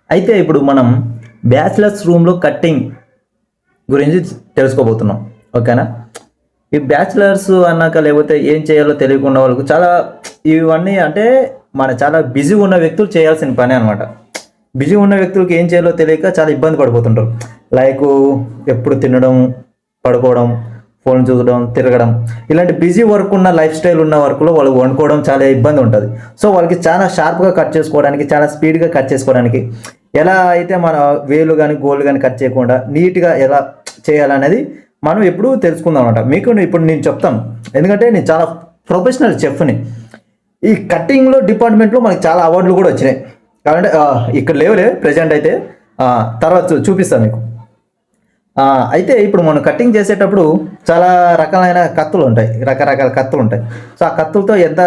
అయితే ఇప్పుడు మనం బ్యాచిలర్స్ రూమ్లో కట్టింగ్ గురించి తెలుసుకోబోతున్నాం. ఓకేనా? ఈ బ్యాచిలర్స్ అన్నాక లేకపోతే ఏం చేయాలో తెలియకుండా వాళ్ళకు చాలా ఇవన్నీ అంటే చాలా బిజీ ఉన్న వ్యక్తులు చేయాల్సిన పని అనమాట. బిజీ ఉన్న వ్యక్తులకి ఏం చేయాలో తెలియక చాలా ఇబ్బంది పడిపోతుంటారు. లైక్ ఎప్పుడు తినడం, పడుకోవడం, ఫోన్ చూడడం, తిరగడం, ఇలాంటి బిజీ వర్క్ ఉన్న లైఫ్ స్టైల్ ఉన్న వర్క్లో వాళ్ళు వండుకోవడం చాలా ఇబ్బంది ఉంటుంది. సో వాళ్ళకి చాలా షార్ప్గా కట్ చేసుకోవడానికి, చాలా స్పీడ్గా కట్ చేసుకోవడానికి, ఎలా అయితే మన వేలు కానీ గోళ్ళు కానీ కట్ చేయకుండా నీట్గా ఎలా చేయాలనేది మనం ఎప్పుడు తెలుసుకుందాం అనమాట. మీకు ఇప్పుడు నేను చెప్తాను, ఎందుకంటే నేను చాలా ప్రొఫెషనల్ చెఫ్ని. ఈ కట్టింగ్లో డిపార్ట్మెంట్లో మనకి చాలా అవార్డులు కూడా వచ్చినాయి. కాబట్టి ఇక్కడ లేవులే ప్రజెంట్, అయితే తర్వాత చూపిస్తాను మీకు. అయితే ఇప్పుడు మనం కట్టింగ్ చేసేటప్పుడు చాలా రకాలైన కత్తులు ఉంటాయి, రకరకాల కత్తులు ఉంటాయి. సో ఆ కత్తులతో ఎంత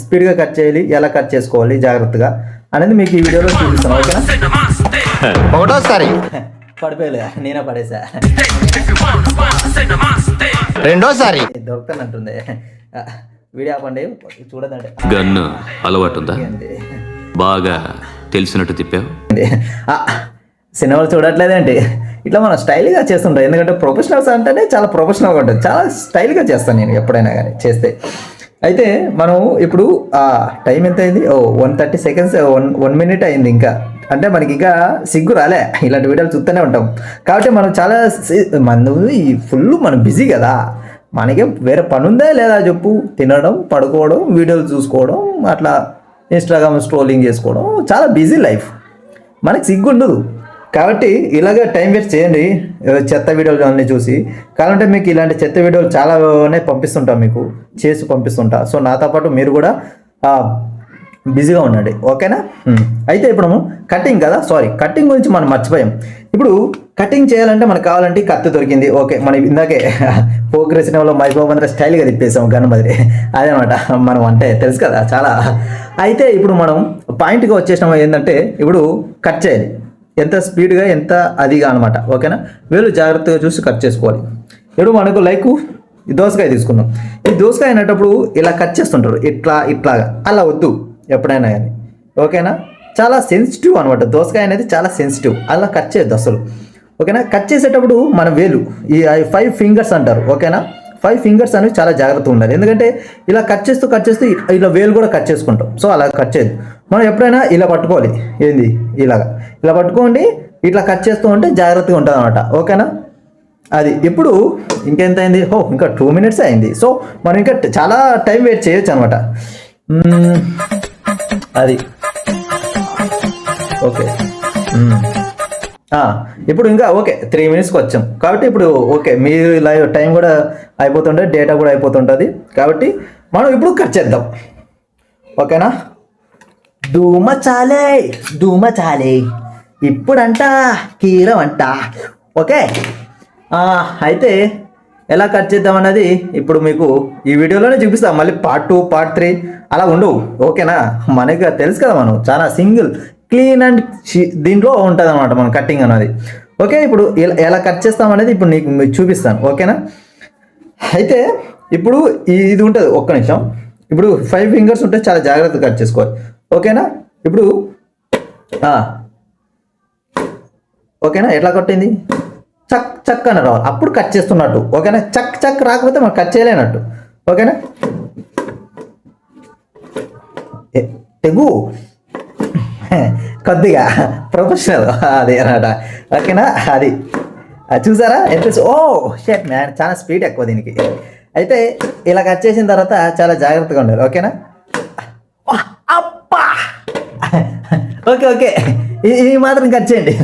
స్పీడ్గా కట్ చేయాలి, ఎలా కట్ చేసుకోవాలి జాగ్రత్తగా అనేది మీకు ఈ వీడియోలో చూపిస్తాను. ఓకేనా? ఒకటోసారి పడిపోయలే, నేనే పడేసా. రెండోసారి దొరుకుతానంటుంది. వీడియో ఆపండి, చూడదండి. గన్ను అలవాటు ఉందా? బాగా తెలిసినట్టు తిప్పావు. సినిమాలు చూడట్లేదేంటి? ఇట్లా మనం స్టైల్గా చేస్తుంటాం, ఎందుకంటే ప్రొఫెషనల్స్ అంటేనే చాలా ప్రొఫెషనల్గా ఉంటుంది. చాలా స్టైల్గా చేస్తాను నేను ఎప్పుడైనా కానీ చేస్తే. అయితే మనం ఇప్పుడు టైం ఎంత అయింది? 1:30 seconds, 1 minute అయింది. ఇంకా అంటే మనకి ఇంకా సిగ్గు రాలే, ఇలాంటి వీడియోలు చూస్తూనే ఉంటాం. కాబట్టి మనం చాలా ఫుల్ మనం బిజీ కదా, మనకి వేరే పని ఉందా లేదా చెప్పు? తినడం, పడుకోవడం, వీడియోలు చూసుకోవడం, అట్లా ఇన్స్టాగ్రామ్ స్క్రోలింగ్ చేసుకోవడం, చాలా బిజీ లైఫ్, మనకి సిగ్గు ఉండదు. కాబట్టి ఇలాగే టైం వేస్ట్ చేయండి చెత్త వీడియోలు అన్నీ చూసి. కావాలంటే మీకు ఇలాంటి చెత్త వీడియోలు చాలానే పంపిస్తుంటా, మీకు చేసి పంపిస్తుంటా. సో నాతో పాటు మీరు కూడా బిజీగా ఉండండి. ఓకేనా? అయితే ఇప్పుడు మనం కటింగ్ కదా, కటింగ్ గురించి మనం మర్చిపోయాం. ఇప్పుడు కటింగ్ చేయాలంటే మనకు కావాలంటే కత్తి దొరికింది. ఓకే, మనం ఇందాకే పోకరి సినిమాలో మైబాబంద్ర స్టైల్గా తిప్పేసాం గన్ మాదిరి, అదేనమాట మనం అంటే తెలుసు కదా చాలా. అయితే ఇప్పుడు మనం పాయింట్గా వచ్చేసినాం ఏంటంటే, ఇప్పుడు కట్ చేయాలి ఎంత స్పీడ్గా, ఎంత అదిగా అనమాట. ఓకేనా? వేలు జాగ్రత్తగా చూసి కట్ చేసుకోవాలి. ఇప్పుడు మనకు లైక్ ఈ దోసకాయ తీసుకుందాం. ఈ దోసకాయ అనేటప్పుడు ఇలా కట్ చేస్తుంటారు, ఇట్లాగా. అలా వద్దు ఎప్పుడైనా కానీ. ఓకేనా? చాలా సెన్సిటివ్ అనమాట దోసకాయ అనేది, చాలా సెన్సిటివ్. అలా కట్ చేయొద్దు అసలు. ఓకేనా? కట్ చేసేటప్పుడు మన వేలు ఈ 5 fingers అంటారు. ఓకేనా? 5 fingers అనేవి చాలా జాగ్రత్తగా ఉండాలి. ఎందుకంటే ఇలా కట్ చేస్తూ ఇలా వేలు కూడా కట్ చేసుకుంటాం. సో అలా కట్ చేయదు. మనం ఎప్పుడైనా ఇలా పట్టుకోవాలి. ఏంది? ఇలా పట్టుకోండి, ఇట్లా కట్ చేస్తూ ఉంటే జాగ్రత్తగా ఉంటుంది అనమాట. ఓకేనా? అది ఇప్పుడు ఇంకెంత అయింది? ఇంకా 2 minutes అయింది. సో మనం ఇంకా చాలా టైం వెయిట్ చేయొచ్చు అనమాట. అది ఓకే. ఇప్పుడు ఇంకా ఓకే 3 minutesకి వచ్చాం. కాబట్టి ఇప్పుడు ఓకే, మీ లైవ్ టైం కూడా అయిపోతుంటుంది, డేటా కూడా అయిపోతుంటుంది. కాబట్టి మనం ఇప్పుడు కట్ చేద్దాం. ఓకేనా? ధూమ చాలే ఇప్పుడంట కీరం అంట. ఓకే, అయితే ఎలా కట్ చేద్దాం అన్నది ఇప్పుడు మీకు ఈ వీడియోలోనే చూపిస్తాం. మళ్ళీ part 2, part 3 అలా ఉండవు. ఓకేనా? మనకి తెలుసు కదా, మనం చాలా సింగిల్ క్లీన్ అండ్ దీంట్లో ఉంటుంది అనమాట మన కట్టింగ్ అనేది. ఓకే, ఇప్పుడు ఎలా కట్ చేస్తాం అనేది ఇప్పుడు మీకు చూపిస్తాను. ఓకేనా? అయితే ఇప్పుడు ఇది ఉంటుంది, ఒక్క నిమిషం. ఇప్పుడు 5 fingers ఉంటే చాలా జాగ్రత్తగా కట్ చేసుకోవాలి. ఓకేనా? ఇప్పుడు ఓకేనా? ఎట్లా కొట్టింది? చక్ అని రావాలి, అప్పుడు కట్ చేస్తున్నట్టు. ఓకేనా? చక్ రాకపోతే మనం కట్ చేయలేనట్టు. ఓకేనా? తెగు కొద్దిగా ప్రొఫెషనల్ అది అనమాట. ఓకేనా? అది చూసారా ఎంత? షట్ మ్యాన్, చాలా స్పీడ్ ఎక్కువ దీనికి. అయితే ఇలా కట్ చేసిన తర్వాత చాలా జాగ్రత్తగా ఉండాలి. ఓకేనా? అప్పా ఓకే, ఈ మాత్రం కట్ చేయండి.